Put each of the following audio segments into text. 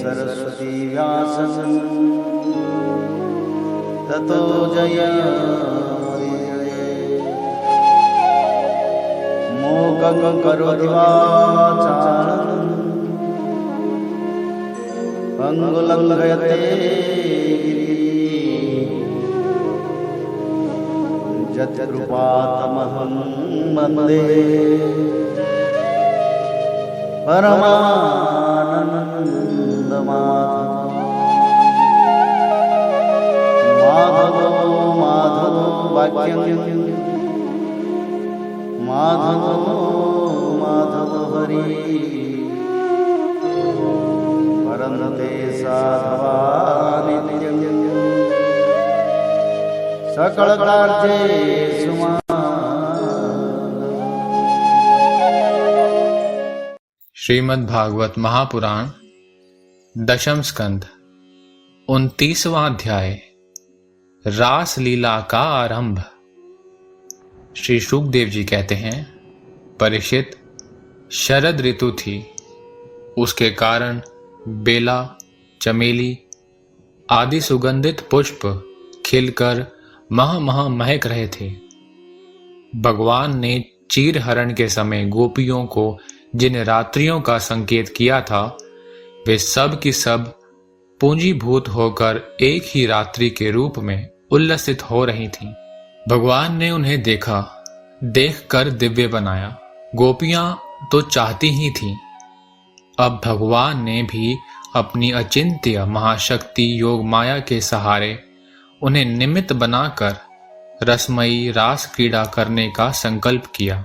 सरस्वती व्यासं ततो जयमुदीरये। मूकं करोति वाचालं पंगुलं लङ्घयते यत्कृपातमहं वन्दे परमानन्दमाधवो माधवो वाक्यं माधवो हरि परन्ते साधवा नित्यं सकलकार्येषु श्रीमद् भागवत महापुराण दशम स्कंध 29वां अध्याय रास लीला का आरंभ। श्री शुकदेव जी कहते हैं, परीक्षित, शरद ऋतु थी। उसके कारण बेला, चमेली आदि सुगंधित पुष्प खिलकर मह महक रहे थे। भगवान ने चीरहरण के समय गोपियों को जिन रात्रियों का संकेत किया था, वे सब की सब पूंजीभूत होकर एक ही रात्रि के रूप में उल्लसित हो रही थीं। भगवान ने उन्हें देखा, देखकर दिव्य बनाया। गोपियां तो चाहती ही थीं। अब भगवान ने भी अपनी अचिंत्य महाशक्ति योग माया के सहारे उन्हें निमित्त बनाकर रसमयी रास क्रीड़ा करने का संकल्प किया।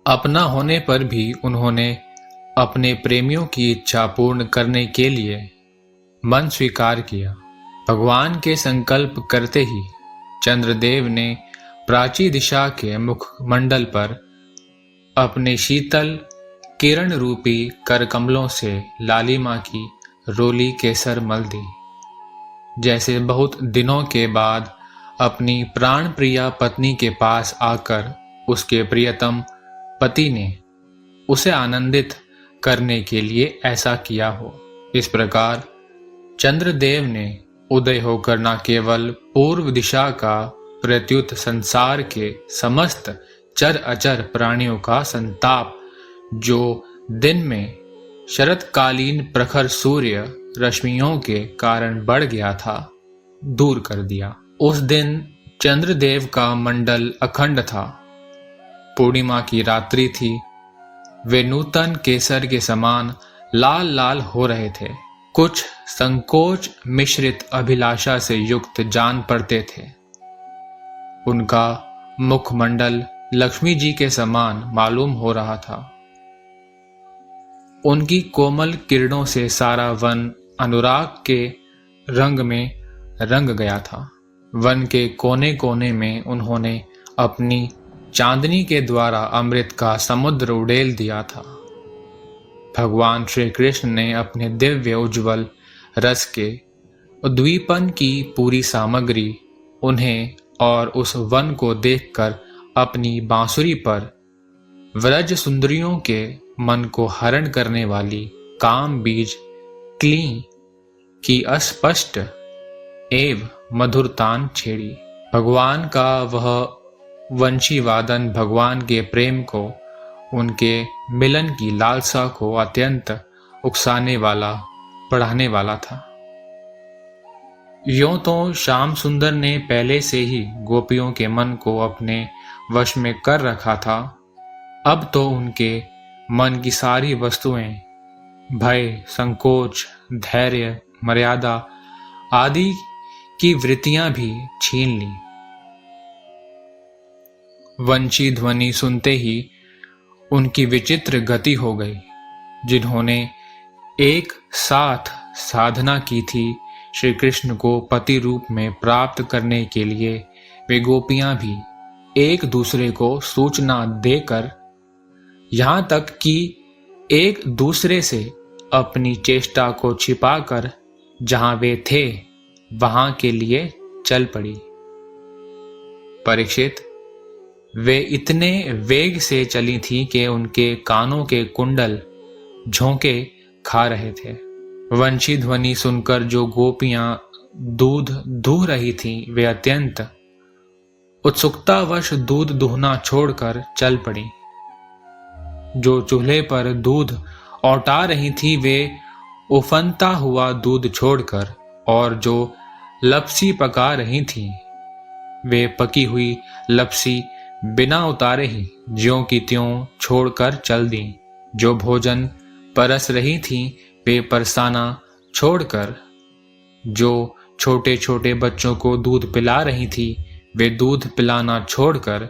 अपना होने पर भी उन्होंने अपने प्रेमियों की इच्छा पूर्ण करने के लिए मन स्वीकार किया। भगवान के संकल्प करते ही चंद्रदेव ने प्राची दिशा के मुखमंडल पर अपने शीतल किरण रूपी करकमलों से लालिमा की रोली केसर मल दी। जैसे बहुत दिनों के बाद अपनी प्राण प्रिया पत्नी के पास आकर उसके प्रियतम पति ने उसे आनंदित करने के लिए ऐसा किया हो। इस प्रकार चंद्रदेव ने उदय होकर न केवल पूर्व दिशा का प्रत्युत संसार के समस्त चर अचर प्राणियों का संताप, जो दिन में शरतकालीन प्रखर सूर्य रश्मियों के कारण बढ़ गया था, दूर कर दिया। उस दिन चंद्रदेव का मंडल अखंड था। पूर्णिमा की रात्रि थी। वे नूतन केसर के समान लाल लाल हो रहे थे। कुछ संकोच मिश्रित अभिलाषा से युक्त जान पड़ते थे। उनका मुखमंडल लक्ष्मी जी के समान मालूम हो रहा था। उनकी कोमल किरणों से सारा वन अनुराग के रंग में रंग गया था। वन के कोने कोने में उन्होंने अपनी चांदनी के द्वारा अमृत का समुद्र उड़ेल दिया था। भगवान श्री कृष्ण ने अपने दिव्य उज्ज्वल रस के उद्दीपन की पूरी सामग्री उन्हें और उस वन को देखकर अपनी बांसुरी पर व्रज सुंदरियों के मन को हरण करने वाली काम बीज क्ली की अस्पष्ट एवं मधुर तान छेड़ी। भगवान का वह वंशी वादन भगवान के प्रेम को, उनके मिलन की लालसा को अत्यंत उकसाने वाला, बढ़ाने वाला था। यों तो श्याम सुंदर ने पहले से ही गोपियों के मन को अपने वश में कर रखा था। अब तो उनके मन की सारी वस्तुएं भय, संकोच, धैर्य, मर्यादा आदि की वृत्तियां भी छीन ली। वंशी ध्वनि सुनते ही उनकी विचित्र गति हो गई। जिन्होंने एक साथ साधना की थी श्री कृष्ण को पति रूप में प्राप्त करने के लिए, वे गोपियां भी एक दूसरे को सूचना देकर, यहाँ तक कि एक दूसरे से अपनी चेष्टा को छिपाकर जहां वे थे वहां के लिए चल पड़ी। परीक्षित, वे इतने वेग से चली थीं कि उनके कानों के कुंडल झोंके खा रहे थे। वंशी ध्वनि सुनकर जो गोपियां दूध दूह रही थीं, वे अत्यंत उत्सुकतावश दूध दूहना छोड़कर चल पड़ी। जो चूल्हे पर दूध औटा रही थी, वे उफनता हुआ दूध छोड़कर, और जो लपसी पका रही थी, वे पकी हुई लपसी बिना उतारे ही ज्यों की त्यों छोड़कर चल दी। जो भोजन परस रही थी, वे परसाना छोड़कर, जो छोटे छोटे बच्चों को दूध पिला रही थी, वे दूध पिलाना छोड़कर,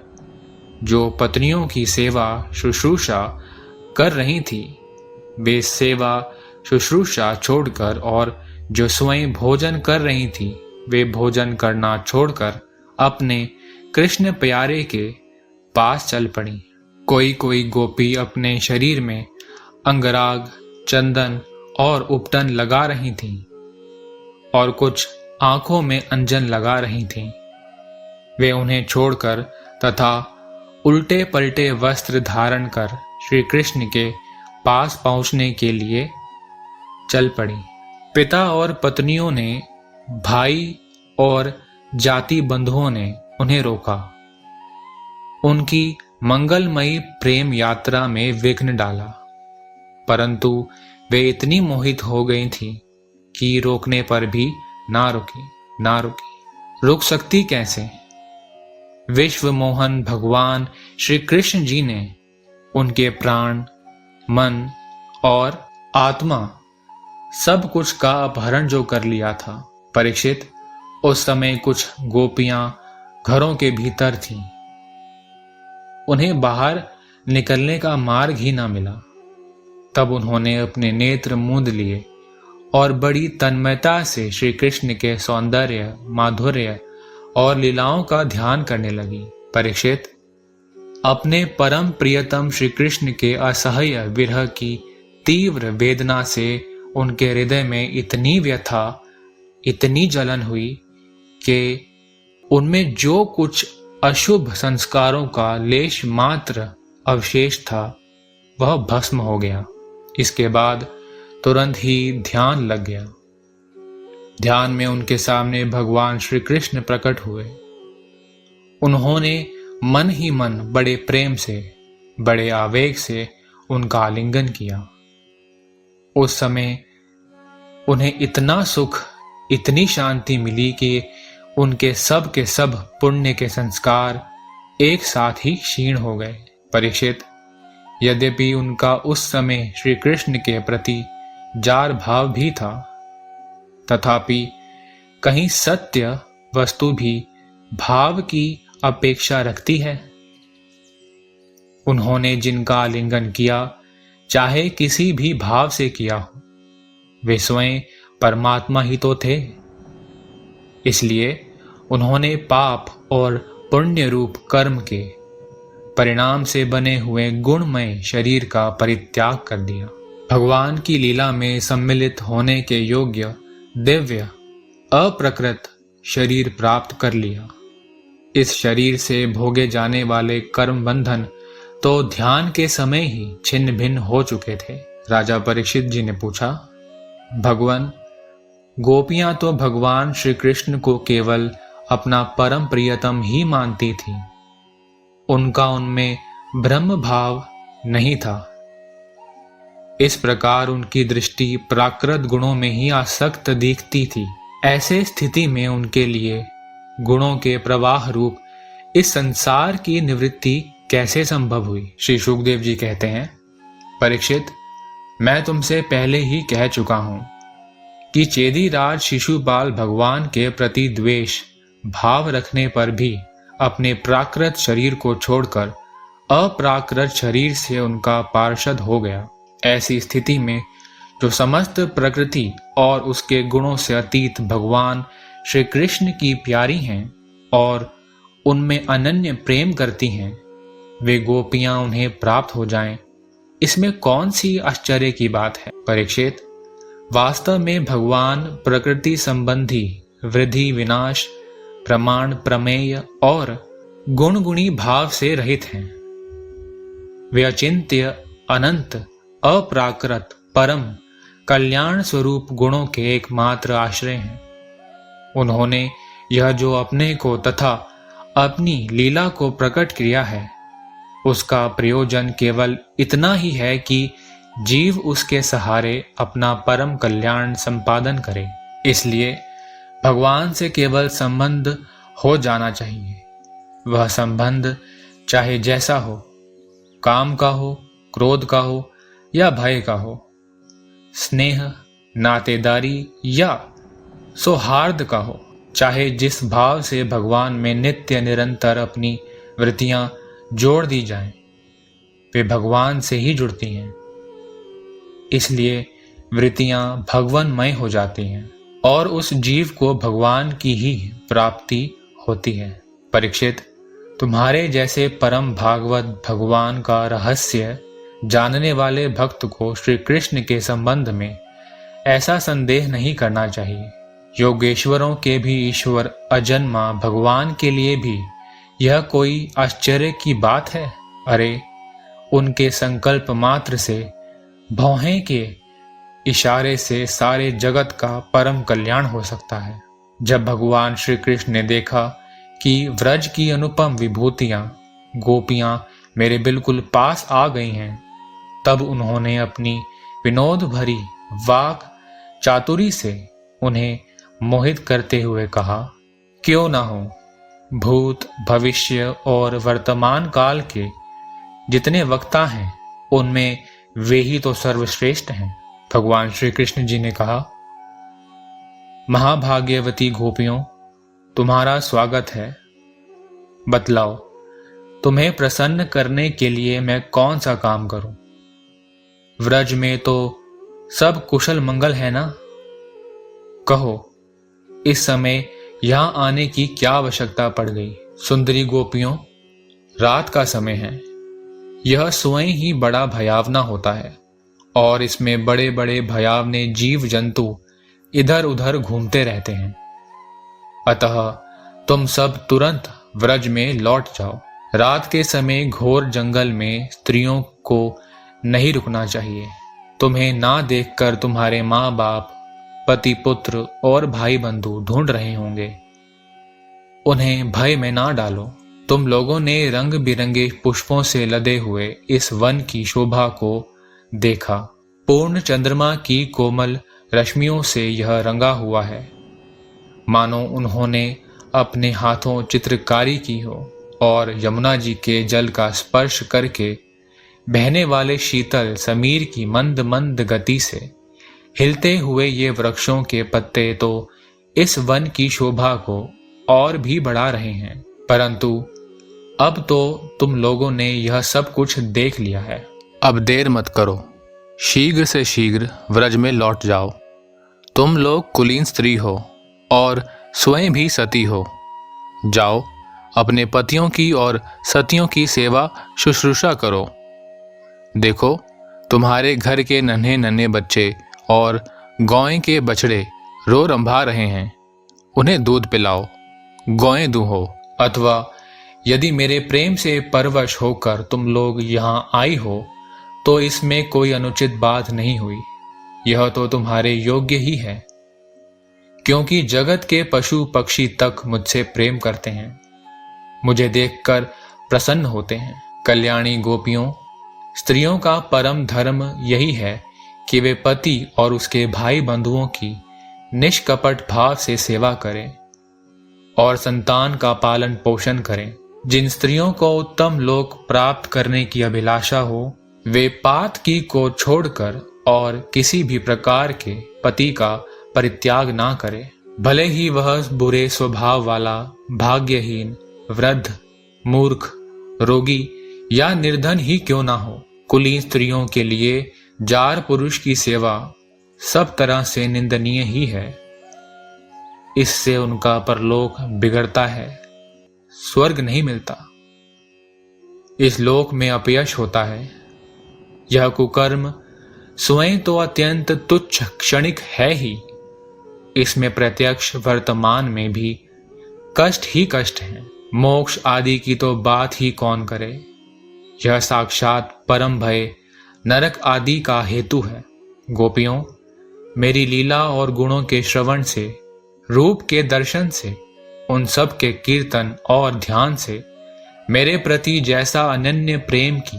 जो पत्नियों की सेवा शुश्रूषा कर रही थी, वे सेवा शुश्रूषा छोड़कर, और जो स्वयं भोजन कर रही थी, वे भोजन करना छोड़कर अपने कृष्ण प्यारे के पास चल पड़ी। कोई कोई गोपी अपने शरीर में अंगराग, चंदन और उपटन लगा रही थीं, और कुछ आंखों में अंजन लगा रही थीं। वे उन्हें छोड़कर तथा उल्टे पलटे वस्त्र धारण कर श्री कृष्ण के पास पहुंचने के लिए चल पड़ी। पिता और पत्नियों ने, भाई और जाति बंधुओं ने उन्हें रोका, उनकी मंगलमयी प्रेम यात्रा में विघ्न डाला, परंतु वे इतनी मोहित हो गई थी कि रोकने पर भी ना रुकी। रुक सकती कैसे? विश्व मोहन भगवान श्री कृष्ण जी ने उनके प्राण, मन और आत्मा सब कुछ का अपहरण जो कर लिया था। परीक्षित, उस समय कुछ गोपियां घरों के भीतर थीं। उन्हें बाहर निकलने का मार्ग ही ना मिला। तब उन्होंने अपने नेत्र मूंद लिए और बड़ी तन्मयता से श्री कृष्ण के सौंदर्य, माधुर्य और लीलाओं का ध्यान करने लगी। परीक्षित, अपने परम प्रियतम श्री कृष्ण के असह्य विरह की तीव्र वेदना से उनके हृदय में इतनी व्यथा, इतनी जलन हुई कि उनमें जो कुछ अशुभ संस्कारों का लेश मात्र अवशेष था, वह भस्म हो गया। इसके बाद तुरंत ही ध्यान लग गया। ध्यान में उनके सामने भगवान श्री कृष्ण प्रकट हुए। उन्होंने मन ही मन बड़े प्रेम से, बड़े आवेग से उनका आलिंगन किया। उस समय उन्हें इतना सुख, इतनी शांति मिली कि उनके सब के सब पुण्य के संस्कार एक साथ ही क्षीण हो गए। परीक्षित, यद्यपि उनका उस समय श्री कृष्ण के प्रति जार भाव भी था, तथापि कहीं सत्य वस्तु भी भाव की अपेक्षा रखती है। उन्होंने जिनका आलिंगन किया, चाहे किसी भी भाव से किया हो, वे स्वयं परमात्मा ही तो थे। इसलिए उन्होंने पाप और पुण्य रूप कर्म के परिणाम से बने हुए गुणमय शरीर का परित्याग कर दिया। भगवान की लीला में सम्मिलित होने के योग्य दिव्य अप्रकृत शरीर प्राप्त कर लिया। इस शरीर से भोगे जाने वाले कर्म बंधन तो ध्यान के समय ही छिन्न भिन्न हो चुके थे। राजा परीक्षित जी ने पूछा, भगवान, गोपियां तो भगवान श्री कृष्ण को केवल अपना परम प्रियतम ही मानती थीं। उनका उनमें ब्रह्म भाव नहीं था। इस प्रकार उनकी दृष्टि प्राकृत गुणों में ही आसक्त दिखती थी। ऐसे स्थिति में उनके लिए गुणों के प्रवाह रूप इस संसार की निवृत्ति कैसे संभव हुई? श्री शुकदेव जी कहते हैं, परीक्षित, मैं तुमसे पहले ही कह चुका हूं कि चेदीराज शिशुपाल भगवान के प्रति द्वेष भाव रखने पर भी अपने प्राकृत शरीर को छोड़कर अप्राकृत शरीर से उनका पार्षद हो गया। ऐसी स्थिति में जो समस्त प्रकृति और उसके गुणों से अतीत भगवान श्री कृष्ण की प्यारी हैं और उनमें अनन्य प्रेम करती हैं, वे गोपियां उन्हें प्राप्त हो जाएं, इसमें कौन सी आश्चर्य की बात है? परीक्षित, वास्तव में भगवान प्रकृति संबंधी वृद्धि, विनाश, प्रमाण, प्रमेय और गुणगुणी भाव से रहित हैं। वे अचिंत्य, अनंत, अप्राकृत, परम, कल्याण स्वरूप गुणों के एकमात्र आश्रय हैं। उन्होंने यह जो अपने को तथा अपनी लीला को प्रकट किया है, उसका प्रयोजन केवल इतना ही है कि जीव उसके सहारे अपना परम कल्याण संपादन करे। इसलिए भगवान से केवल संबंध हो जाना चाहिए। वह संबंध चाहे जैसा हो, काम का हो, क्रोध का हो या भय का हो, स्नेह, नातेदारी या सौहार्द का हो, चाहे जिस भाव से भगवान में नित्य निरंतर अपनी वृत्तियां जोड़ दी जाएं, वे भगवान से ही जुड़ती हैं। इसलिए वृत्तियां भगवानमय हो जाती हैं और उस जीव को भगवान की ही प्राप्ति होती है। परीक्षित, तुम्हारे जैसे परम भागवत भगवान का रहस्य जानने वाले भक्त को श्री कृष्ण के संबंध में ऐसा संदेह नहीं करना चाहिए। योगेश्वरों के भी ईश्वर अजन्मा भगवान के लिए भी यह कोई आश्चर्य की बात है? अरे, उनके संकल्प मात्र से, भौहें के इशारे से सारे जगत का परम कल्याण हो सकता है। जब भगवान श्री कृष्ण ने देखा कि व्रज की अनुपम विभूतियां, गोपियां मेरे बिल्कुल पास आ गई हैं, तब उन्होंने अपनी विनोद भरी वाक चातुरी से उन्हें मोहित करते हुए कहा, क्यों ना हो, भूत, भविष्य और वर्तमान काल के जितने वक्ता हैं, उनमें वे ही तो सर्वश्रेष्ठ हैं। भगवान श्री कृष्ण जी ने कहा, महाभाग्यवती गोपियों, तुम्हारा स्वागत है। बतलाओ, तुम्हें प्रसन्न करने के लिए मैं कौन सा काम करूं? व्रज में तो सब कुशल मंगल है ना? कहो, इस समय यहां आने की क्या आवश्यकता पड़ गई? सुंदरी गोपियों, रात का समय है। यह स्वयं ही बड़ा भयावना होता है और इसमें बड़े बड़े भयावने जीव जंतु इधर उधर घूमते रहते हैं। अतः तुम सब तुरंत व्रज में लौट जाओ। रात के समय घोर जंगल में स्त्रियों को नहीं रुकना चाहिए। तुम्हें ना देखकर तुम्हारे माँ बाप, पति पुत्र और भाई बंधु ढूंढ रहे होंगे। उन्हें भय में ना डालो। तुम लोगों ने रंग बिरंगे पुष्पों से लदे हुए इस वन की शोभा को देखा। पूर्ण चंद्रमा की कोमल रश्मियों से यह रंगा हुआ है, मानो उन्होंने अपने हाथों चित्रकारी की हो और यमुना जी के जल का स्पर्श करके बहने वाले शीतल समीर की मंद मंद गति से हिलते हुए ये वृक्षों के पत्ते तो इस वन की शोभा को और भी बढ़ा रहे हैं। परंतु अब तो तुम लोगों ने यह सब कुछ देख लिया है। अब देर मत करो, शीघ्र से शीघ्र व्रज में लौट जाओ। तुम लोग कुलीन स्त्री हो और स्वयं भी सती हो। जाओ, अपने पतियों की और सतियों की सेवा शुश्रूषा करो। देखो, तुम्हारे घर के नन्हे नन्हे बच्चे और गौएं के बछड़े रो रंभा रहे हैं। उन्हें दूध पिलाओ, गौएं दूहो। अथवा यदि मेरे प्रेम से परवश होकर तुम लोग यहाँ आई हो तो इसमें कोई अनुचित बात नहीं हुई। यह तो तुम्हारे योग्य ही है, क्योंकि जगत के पशु पक्षी तक मुझसे प्रेम करते हैं, मुझे देखकर प्रसन्न होते हैं। कल्याणी गोपियों, स्त्रियों का परम धर्म यही है कि वे पति और उसके भाई बंधुओं की निष्कपट भाव से सेवा करें और संतान का पालन पोषण करें। जिन स्त्रियों को उत्तम लोक प्राप्त करने की अभिलाषा हो, वे पातकी को छोड़कर और किसी भी प्रकार के पति का परित्याग ना करे, भले ही वह बुरे स्वभाव वाला, भाग्यहीन, वृद्ध, मूर्ख, रोगी या निर्धन ही क्यों ना हो। कुलीन स्त्रियों के लिए जार पुरुष की सेवा सब तरह से निंदनीय ही है। इससे उनका परलोक बिगड़ता है, स्वर्ग नहीं मिलता, इस लोक में अपयश होता है। यह कुकर्म स्वयं तो अत्यंत तुच्छ क्षणिक है ही, इसमें प्रत्यक्ष वर्तमान में भी कष्ट ही कष्ट है। मोक्ष आदि की तो बात ही कौन करे। यह साक्षात परम भय नरक आदि का हेतु है। गोपियों, मेरी लीला और गुणों के श्रवण से, रूप के दर्शन से, उन सब के कीर्तन और ध्यान से मेरे प्रति जैसा अनन्य प्रेम की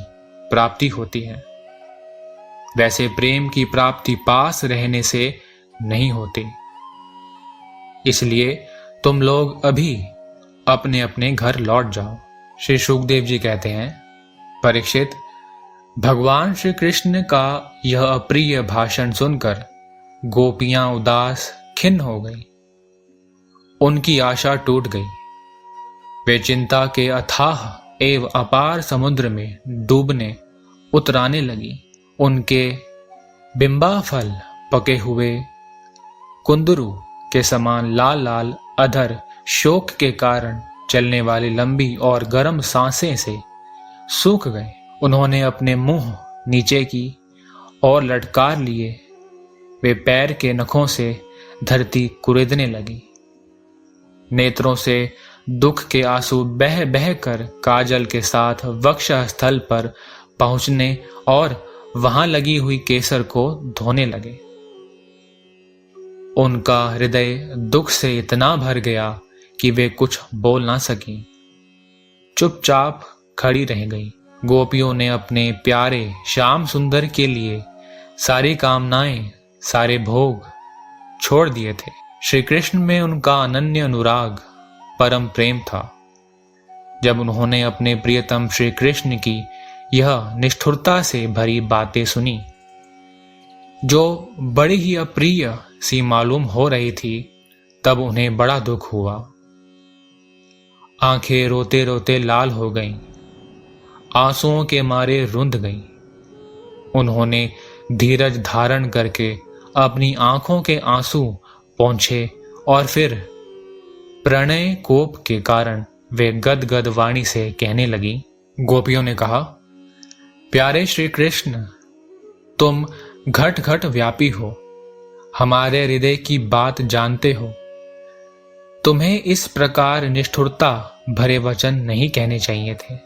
प्राप्ति होती है, वैसे प्रेम की प्राप्ति पास रहने से नहीं होती। इसलिए तुम लोग अभी अपने अपने घर लौट जाओ। श्री शुकदेव जी कहते हैं, परीक्षित, भगवान श्री कृष्ण का यह अप्रिय भाषण सुनकर गोपियां उदास खिन्न हो गई। उनकी आशा टूट गई। वे चिंता के अथाह एवं अपार समुद्र में डूबने उतराने लगी। उनके बिंबाफल पके हुए कुंदरू के समान लाल लाल अधर शोक के कारण चलने वाली लंबी और गर्म सांसें से सूख गए। उन्होंने अपने मुंह नीचे की ओर लटकार लिए। वे पैर के नखों से धरती कुरेदने लगी। नेत्रों से दुख के आंसू बह बह कर काजल के साथ वक्षस्थल पर पहुंचने और वहां लगी हुई केसर को धोने लगे। उनका हृदय दुख से इतना भर गया कि वे कुछ बोल ना सकी, चुपचाप खड़ी रह गई। गोपियों ने अपने प्यारे श्याम सुंदर के लिए सारी कामनाएं, सारे भोग छोड़ दिए थे। श्री कृष्ण में उनका अनन्य अनुराग, परम प्रेम था। जब उन्होंने अपने प्रियतम श्री कृष्ण की यह निष्ठुरता से भरी बातें सुनी, जो बड़ी ही अप्रिय सी मालूम हो रही थी, तब उन्हें बड़ा दुख हुआ। आंखें रोते रोते लाल हो गईं, आंसुओं के मारे रुंध गईं। उन्होंने धीरज धारण करके अपनी आंखों के आंसू पोंछे और फिर प्रणय कोप के कारण वे गदगद वाणी से कहने लगी। गोपियों ने कहा, प्यारे श्री कृष्ण, तुम घट घट व्यापी हो, हमारे हृदय की बात जानते हो। तुम्हें इस प्रकार निष्ठुरता भरे वचन नहीं कहने चाहिए थे।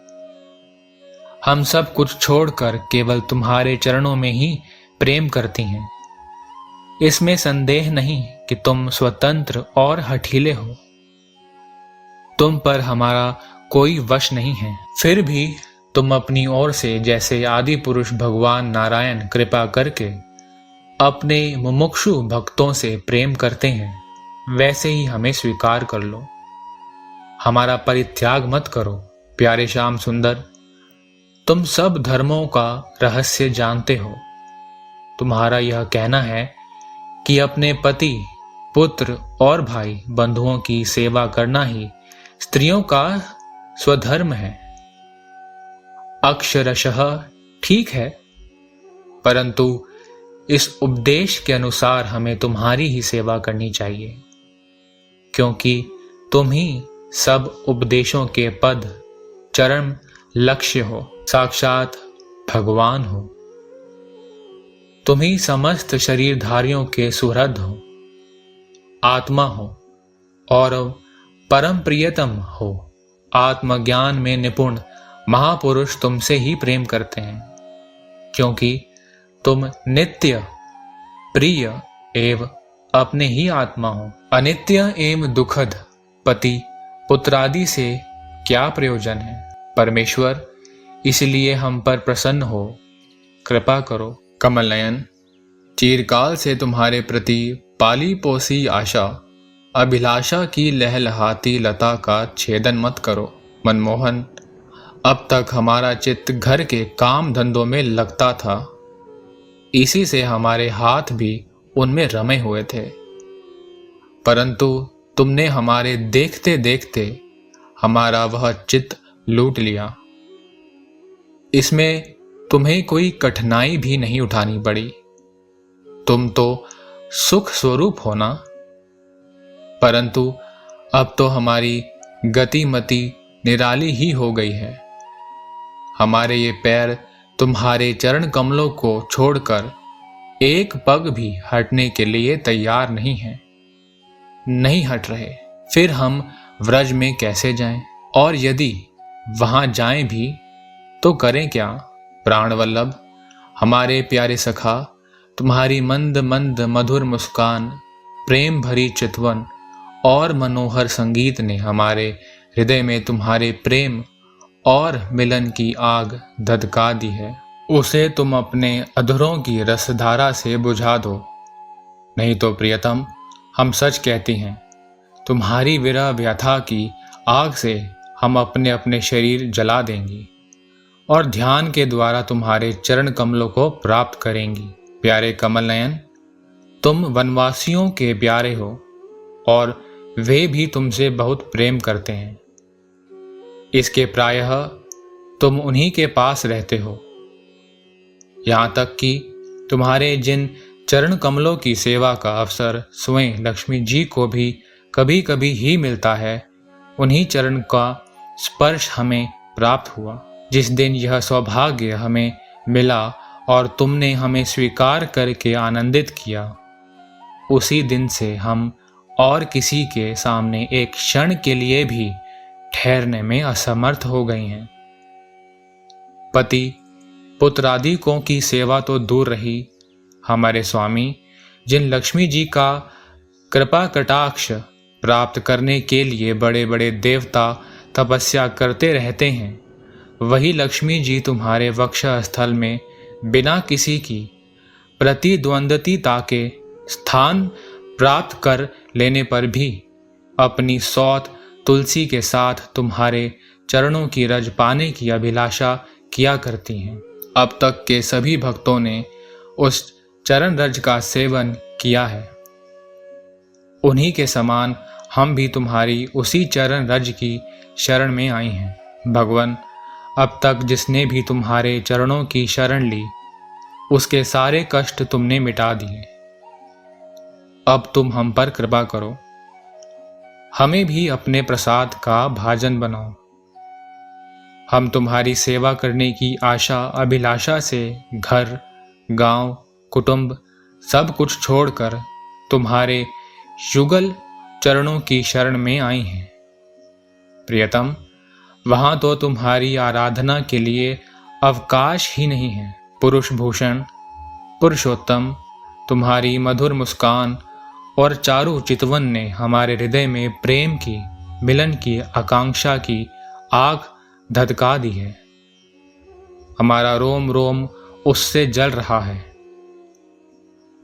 हम सब कुछ छोड़कर केवल तुम्हारे चरणों में ही प्रेम करती हैं। इसमें संदेह नहीं कि तुम स्वतंत्र और हठीले हो। तुम पर हमारा कोई वश नहीं है। फिर भी तुम अपनी ओर से जैसे आदि पुरुष भगवान नारायण कृपा करके अपने मुमुक्षु भक्तों से प्रेम करते हैं, वैसे ही हमें स्वीकार कर लो। हमारा परित्याग मत करो। प्यारे श्याम सुंदर, तुम सब धर्मों का रहस्य जानते हो। तुम्हारा यह कहना है कि अपने पति, पुत्र और भाई बंधुओं की सेवा करना ही स्त्रियों का स्वधर्म है। अक्षरशः ठीक है, परंतु इस उपदेश के अनुसार हमें तुम्हारी ही सेवा करनी चाहिए, क्योंकि तुम ही सब उपदेशों के पद चरम लक्ष्य हो, साक्षात भगवान हो। तुम ही समस्त शरीरधारियों के सुहृद हो, आत्मा हो और परम प्रियतम हो। आत्मज्ञान में निपुण महापुरुष तुमसे ही प्रेम करते हैं, क्योंकि तुम नित्य प्रिय एवं अपने ही आत्मा हो। अनित्य एवं दुखद पति पुत्रादि से क्या प्रयोजन है। परमेश्वर, इसलिए हम पर प्रसन्न हो, कृपा करो। कमल नयन, चिरकाल से तुम्हारे प्रति पाली पोसी आशा अभिलाषा की लहलहाती लता का छेदन मत करो। मनमोहन, अब तक हमारा चित्त घर के काम धंधों में लगता था, इसी से हमारे हाथ भी उनमें रमे हुए थे, परंतु तुमने हमारे देखते देखते हमारा वह चित्त लूट लिया। इसमें तुम्हें कोई कठिनाई भी नहीं उठानी पड़ी। तुम तो सुख स्वरूप हो ना, परंतु अब तो हमारी गतिमति निराली ही हो गई है। हमारे ये पैर तुम्हारे चरण कमलों को छोड़कर एक पग भी हटने के लिए तैयार नहीं हैं, नहीं हट रहे। फिर हम व्रज में कैसे जाएं? और यदि वहां जाएं भी तो करें क्या? प्राणवल्लभ, हमारे प्यारे सखा, तुम्हारी मंद मंद मधुर मुस्कान, प्रेम भरी चितवन और मनोहर संगीत ने हमारे हृदय में तुम्हारे प्रेम और मिलन की आग धधका दी है। उसे तुम अपने अधरों की रसधारा से बुझा दो, नहीं तो प्रियतम हम सच कहती हैं, तुम्हारी विरह व्यथा की आग से हम अपने अपने शरीर जला देंगी और ध्यान के द्वारा तुम्हारे चरण कमलों को प्राप्त करेंगी। प्यारे कमल नयन, तुम वनवासियों के प्यारे हो और वे भी तुमसे बहुत प्रेम करते हैं। इसके प्रायः तुम उन्हीं के पास रहते हो। यहाँ तक कि तुम्हारे जिन चरण कमलों की सेवा का अवसर स्वयं लक्ष्मी जी को भी कभी कभी ही मिलता है, उन्हीं चरण का स्पर्श हमें प्राप्त हुआ। जिस दिन यह सौभाग्य हमें मिला और तुमने हमें स्वीकार करके आनंदित किया, उसी दिन से हम और किसी के सामने एक क्षण के लिए भी ठहरने में असमर्थ हो गई हैं। पति पुत्रादिकों की सेवा तो दूर रही, हमारे स्वामी जिन लक्ष्मी जी का कृपा कटाक्ष प्राप्त करने के लिए बड़े बड़े देवता तपस्या करते रहते हैं, वही लक्ष्मी जी तुम्हारे वक्षस्थल में बिना किसी की प्रतिद्वंद्विता के स्थान प्राप्त कर लेने पर भी अपनी सौत तुलसी के साथ तुम्हारे चरणों की रज पाने की अभिलाषा किया करती हैं। अब तक के सभी भक्तों ने उस चरण रज का सेवन किया है, उन्हीं के समान हम भी तुम्हारी उसी चरण रज की शरण में आई हैं। भगवान, अब तक जिसने भी तुम्हारे चरणों की शरण ली, उसके सारे कष्ट तुमने मिटा दिए। अब तुम हम पर कृपा करो, हमें भी अपने प्रसाद का भाजन बनाओ। हम तुम्हारी सेवा करने की आशा अभिलाषा से घर, गांव, कुटुंब सब कुछ छोड़कर तुम्हारे युगल चरणों की शरण में आई हैं। प्रियतम, वहां तो तुम्हारी आराधना के लिए अवकाश ही नहीं है। पुरुष भूषण, पुरुषोत्तम, तुम्हारी मधुर मुस्कान और चारु चितवन ने हमारे हृदय में प्रेम की, मिलन की आकांक्षा की आग धधका दी है। हमारा रोम रोम उससे जल रहा है।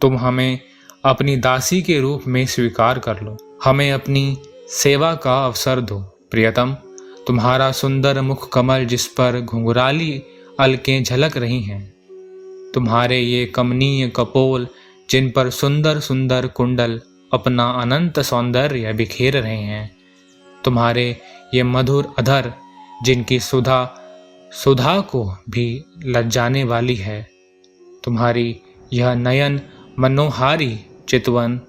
तुम हमें अपनी दासी के रूप में स्वीकार कर लो, हमें अपनी सेवा का अवसर दो। प्रियतम, तुम्हारा सुंदर मुख कमल जिस पर घुंघराली अलकें झलक रही हैं, तुम्हारे ये कमनीय कपोल जिन पर सुंदर सुंदर कुंडल अपना अनंत सौंदर्य बिखेर रहे हैं, तुम्हारे ये मधुर अधर जिनकी सुधा को भी लज्जाने वाली है, तुम्हारी यह नयन मनोहारी चितवन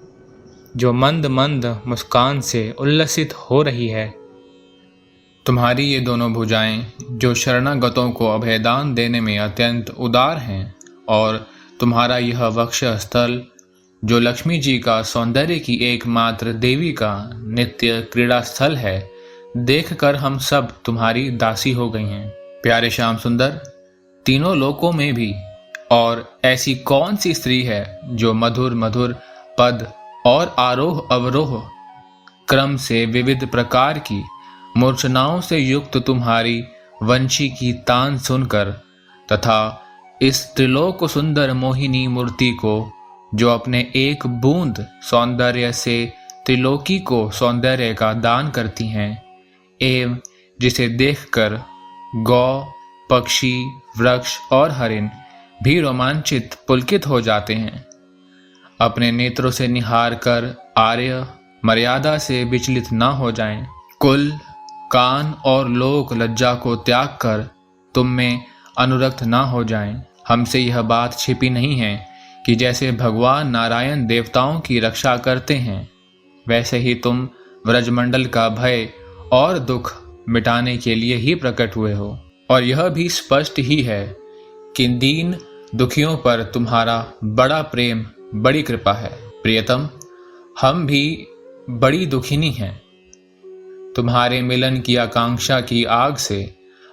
जो मंद मंद मुस्कान से उल्लसित हो रही है, तुम्हारी ये दोनों भुजाएं जो शरणागतों को अभयदान देने में अत्यंत उदार हैं, और तुम्हारा यह वक्षस्थल जो लक्ष्मी जी का सौंदर्य की एकमात्र देवी का नित्य क्रीड़ा स्थल है, देखकर हम सब तुम्हारी दासी हो गई हैं। प्यारे श्याम सुंदर, तीनों लोकों में भी और ऐसी कौन सी स्त्री है जो मधुर मधुर पद और आरोह अवरोह क्रम से विविध प्रकार की मूर्छनाओं से युक्त तुम्हारी वंशी की तान सुनकर तथा इस त्रिलोक सुंदर मोहिनी मूर्ति को जो अपने एक बूंद सौंदर्य से त्रिलोकी को सौंदर्य का दान करती हैं, एवं जिसे देखकर गौ, पक्षी, वृक्ष और हरिण भी रोमांचित पुलकित हो जाते हैं, अपने नेत्रों से निहार कर आर्य मर्यादा से विचलित न हो जाएं, कुल, कान और लोक लज्जा को त्याग कर तुम में अनुरक्त न हो जाएं। हमसे यह बात छिपी नहीं है कि जैसे भगवान नारायण देवताओं की रक्षा करते हैं, वैसे ही तुम व्रजमंडल का भय और दुख मिटाने के लिए ही प्रकट हुए हो। और यह भी स्पष्ट ही है कि दीन दुखियों पर तुम्हारा बड़ा प्रेम, बड़ी कृपा है। प्रियतम, हम भी बड़ी दुखिनी हैं। तुम्हारे मिलन की आकांक्षा की आग से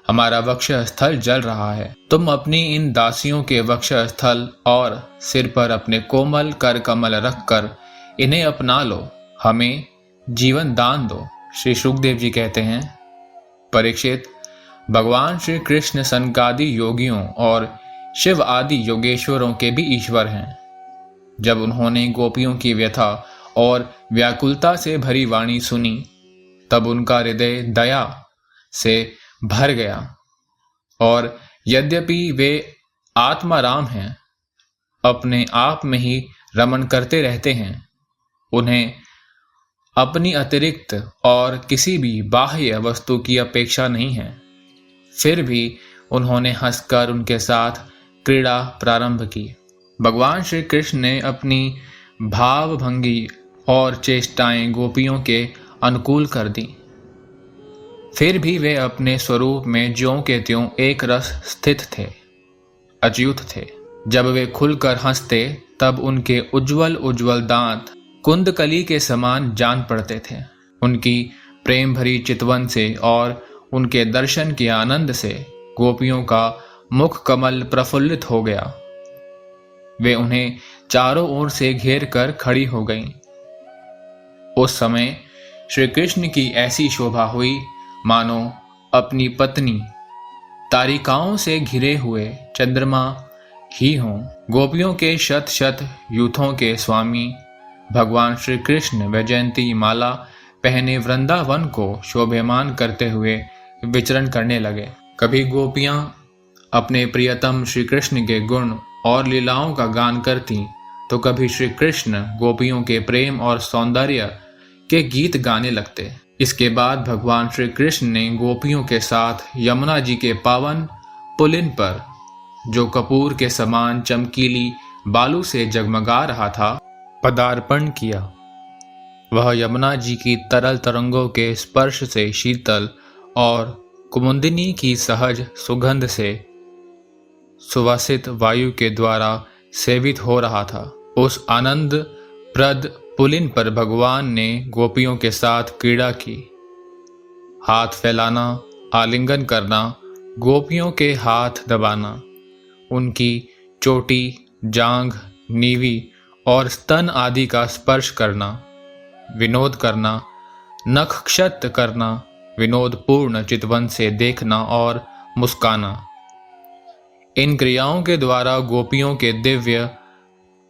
हमारा वक्षस्थल जल रहा है। तुम अपनी इन दासियों के वक्षस्थल और सिर पर अपने कोमल कर कमल रखकर इन्हें अपना लो, हमें जीवन दान दो। श्री शुकदेव जी कहते हैं, परीक्षित, भगवान श्री कृष्ण सनकादि योगियों और शिव आदि योगेश्वरों के भी ईश्वर हैं। जब उन्होंने गोपियों की व्यथा और व्याकुलता से भरी वाणी सुनी, तब उनका हृदय दया से भर गया, और यद्यपि वे आत्माराम हैं, अपने आप में ही रमण करते रहते हैं, उन्हें अपनी अतिरिक्त और किसी भी बाह्य वस्तु की अपेक्षा नहीं है, फिर भी उन्होंने हंसकर उनके साथ क्रीड़ा प्रारंभ की। भगवान श्री कृष्ण ने अपनी भावभंगी और चेष्टाएं गोपियों के अनुकूल कर दी, फिर भी वे अपने स्वरूप में ज्यों के त्यों एक रस स्थित थे, अच्युत थे। जब वे खुलकर हंसते, तब उनके उज्जवल उज्जवल दांत कुंदकली के समान जान पड़ते थे। उनकी प्रेम भरी चितवन से और उनके दर्शन के आनंद से गोपियों का मुख कमल प्रफुल्लित हो गया। वे उन्हें चारों ओर से घेर कर खड़ी हो गईं। उस समय श्री कृष्ण की ऐसी शोभा हुई मानो अपनी पत्नी तारिकाओं से घिरे हुए चंद्रमा ही हों। गोपियों के शत शत यूथों के स्वामी भगवान श्री कृष्ण वैजयंती माला पहने वृंदावन को शोभेमान करते हुए विचरण करने लगे। कभी गोपियां अपने प्रियतम श्री कृष्ण के गुण और लीलाओं का गान करती, तो कभी श्री कृष्ण गोपियों के प्रेम और सौंदर्य के गीत गाने लगते। इसके बाद भगवान श्री कृष्ण ने गोपियों के साथ यमुना जी के पावन पुलिन पर, जो कपूर के समान चमकीली बालू से जगमगा रहा था, पदार्पण किया। वह यमुना जी की तरल तरंगों के स्पर्श से शीतल और कुमुदिनी की सहज सुगंध से सुवासित वायु के द्वारा सेवित हो रहा था। उस आनंद प्रद पुलिन पर भगवान ने गोपियों के साथ क्रीड़ा की। हाथ फैलाना, आलिंगन करना, गोपियों के हाथ दबाना, उनकी चोटी, जांघ, नीवी और स्तन आदि का स्पर्श करना, विनोद करना, नखक्षत करना, विनोदपूर्ण चितवन से देखना और मुस्काना, इन क्रियाओं के द्वारा गोपियों के दिव्य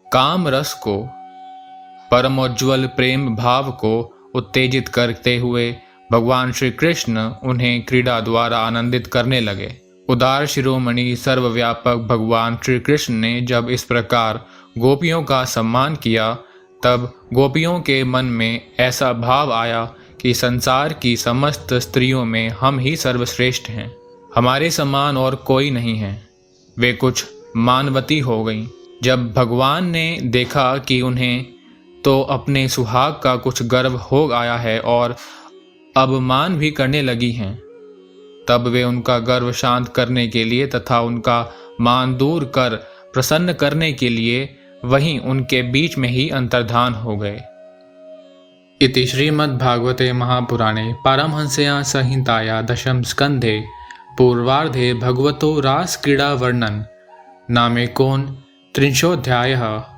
काम रस को, परमोज्ज्वल प्रेम भाव को उत्तेजित करते हुए भगवान श्री कृष्ण उन्हें क्रीड़ा द्वारा आनंदित करने लगे। उदार शिरोमणि सर्वव्यापक भगवान श्री कृष्ण ने जब इस प्रकार गोपियों का सम्मान किया, तब गोपियों के मन में ऐसा भाव आया कि संसार की समस्त स्त्रियों में हम ही सर्वश्रेष्ठ हैं, हमारे समान और कोई नहीं है। वे कुछ मानवती हो गईं। जब भगवान ने देखा कि उन्हें तो अपने सुहाग का कुछ गर्व हो आया है और अब मान भी करने लगी हैं, तब वे उनका गर्व शांत करने के लिए तथा उनका मान दूर कर प्रसन्न करने के लिए वहीं उनके बीच में ही अंतर्धान हो गए। इति श्रीमद्भागवते महापुराणे पारमहंस्यां संहितायां दशम स्कंधे पूर्वार्धे भगवतो रास क्रीड़ा वर्णन नामेकोन 30ोऽध्यायः।